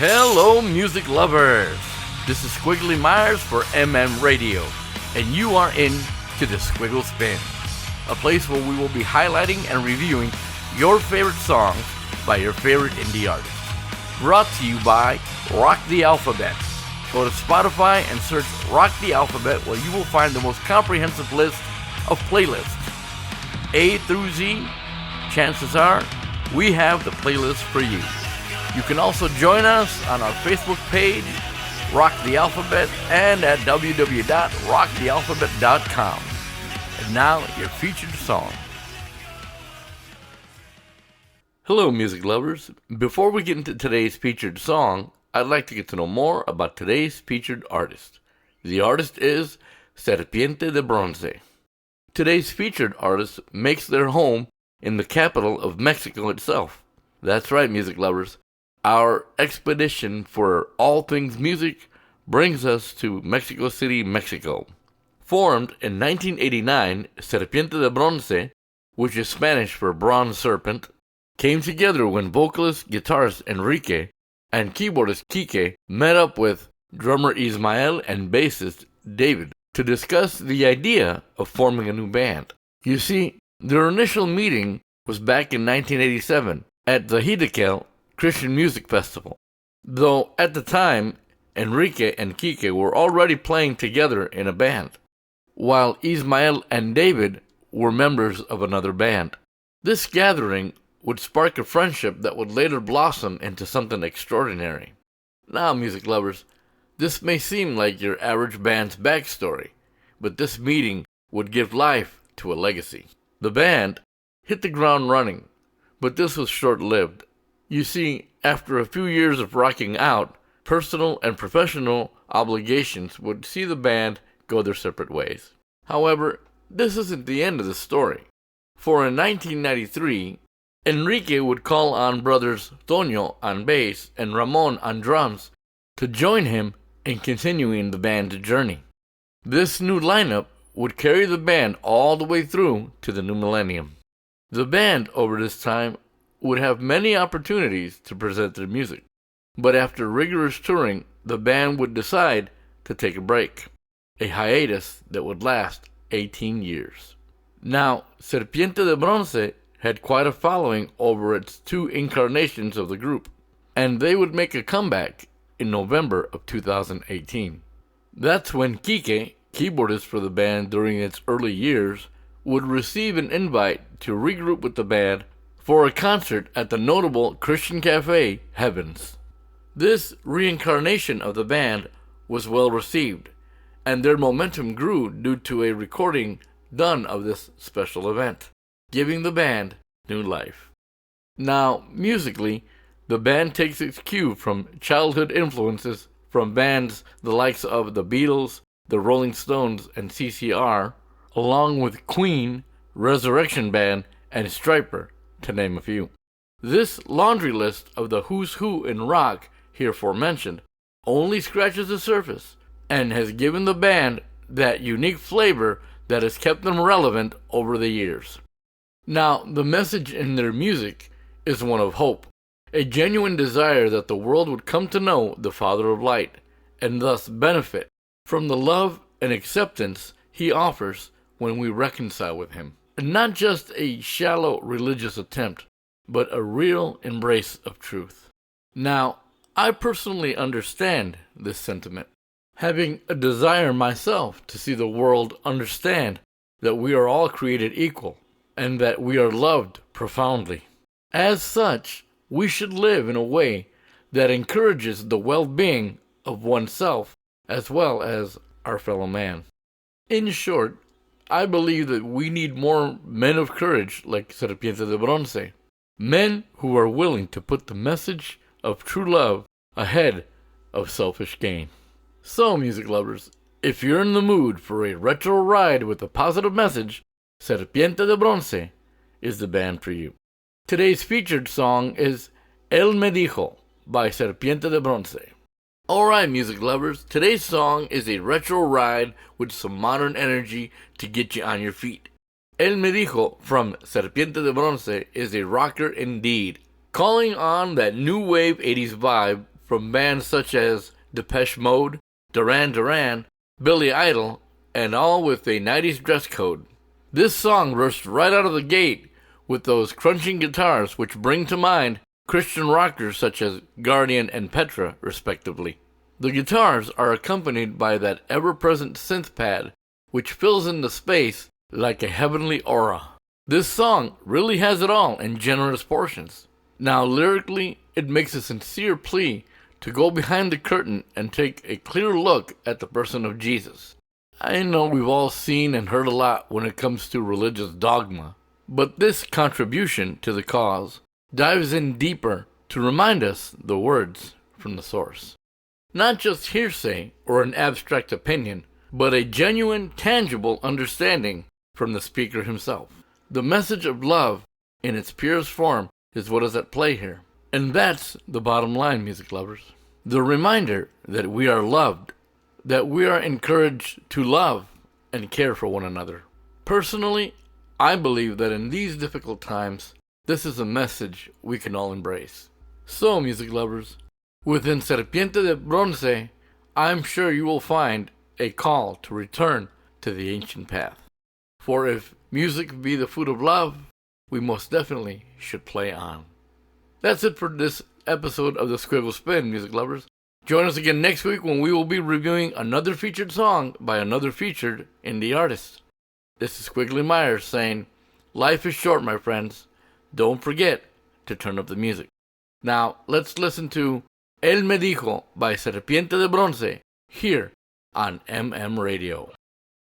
Hello, music lovers! This is Squiggly Myers for Radio, and you are in to the Squiggle Spin, a place where we will be highlighting and reviewing your favorite songs by your favorite indie artists. Brought to you by Rock the Alphabet. Go to Spotify and search Rock the Alphabet, where you will find the most comprehensive list of playlists. A through Z, chances are, we have the playlist for you. You can also join us on our Facebook page, Rock the Alphabet, and at www.rockthealphabet.com. And now, your featured song. Hello, music lovers. Before we get into today's featured song, I'd like to get to know more about today's featured artist. The artist is Serpiente de Bronce. Today's featured artist makes their home in the capital of Mexico itself. That's right, music lovers. Our expedition for all things music brings us to Mexico City, Mexico. Formed in 1989, Serpiente de Bronce, which is Spanish for bronze serpent, came together when vocalist, guitarist Enrique and keyboardist Quique met up with drummer Ismael and bassist David to discuss the idea of forming a new band. You see, their initial meeting was back in 1987 at the Hidekel Christian Music Festival, though at the time, Enrique and Quique were already playing together in a band, while Ismael and David were members of another band. This gathering would spark a friendship that would later blossom into something extraordinary. Now, music lovers, this may seem like your average band's backstory, but this meeting would give life to a legacy. The band hit the ground running, but this was short-lived. You see, after a few years of rocking out, personal and professional obligations would see the band go their separate ways. However, this isn't the end of the story. For in 1993, Enrique would call on brothers Toño on bass and Ramon on drums to join him in continuing the band's journey. This new lineup would carry the band all the way through to the new millennium. The band, over this time, would have many opportunities to present their music, but after rigorous touring, the band would decide to take a break, a hiatus that would last 18 years. Now, Serpiente de Bronce had quite a following over its two incarnations of the group, and they would make a comeback in November of 2018. That's when Quique, keyboardist for the band during its early years, would receive an invite to regroup with the band for a concert at the notable Christian cafe, Heavens. This reincarnation of the band was well received, and their momentum grew due to a recording done of this special event, giving the band new life. Now, musically, the band takes its cue from childhood influences from bands the likes of the Beatles, the Rolling Stones, and CCR, along with Queen, Resurrection Band, and Stryper, to name a few. This laundry list of the who's who in rock, herefore mentioned, only scratches the surface and has given the band that unique flavor that has kept them relevant over the years. Now, the message in their music is one of hope, a genuine desire that the world would come to know the Father of Light, and thus benefit from the love and acceptance He offers when we reconcile with Him. And not just a shallow religious attempt, but a real embrace of truth. Now, I personally understand this sentiment, having a desire myself to see the world understand that we are all created equal, and that we are loved profoundly. As such, we should live in a way that encourages the well-being of oneself as well as our fellow man. In short, I believe that we need more men of courage like Serpiente de Bronce, men who are willing to put the message of true love ahead of selfish gain. So, music lovers, if you're in the mood for a retro ride with a positive message, Serpiente de Bronce is the band for you. Today's featured song is Él Me Dijo by Serpiente de Bronce. Alright, music lovers, today's song is a retro ride with some modern energy to get you on your feet. Él Me Dijo from Serpiente de Bronce is a rocker indeed, calling on that new wave 80s vibe from bands such as Depeche Mode, Duran Duran, Billy Idol, and all with a 90s dress code. This song rushed right out of the gate with those crunching guitars which bring to mind Christian rockers such as Guardian and Petra, respectively. The guitars are accompanied by that ever-present synth pad which fills in the space like a heavenly aura. This song really has it all in generous portions. Now lyrically, it makes a sincere plea to go behind the curtain and take a clear look at the person of Jesus. I know we've all seen and heard a lot when it comes to religious dogma, but this contribution to the cause dives in deeper to remind us the words from the source. Not just hearsay or an abstract opinion, but a genuine, tangible understanding from the speaker himself. The message of love in its purest form is what is at play here. And that's the bottom line, music lovers. The reminder that we are loved, that we are encouraged to love and care for one another. Personally, I believe that in these difficult times, this is a message we can all embrace. So, music lovers, within Serpiente de Bronce, I'm sure you will find a call to return to the ancient path. For if music be the food of love, we most definitely should play on. That's it for this episode of the Squiggle Spin, music lovers. Join us again next week when we will be reviewing another featured song by another featured indie artist. This is Squiggly Myers saying, life is short, my friends. Don't forget to turn up the music. Now, let's listen to Él Me Dijo by Serpiente de Bronce here on MM Radio.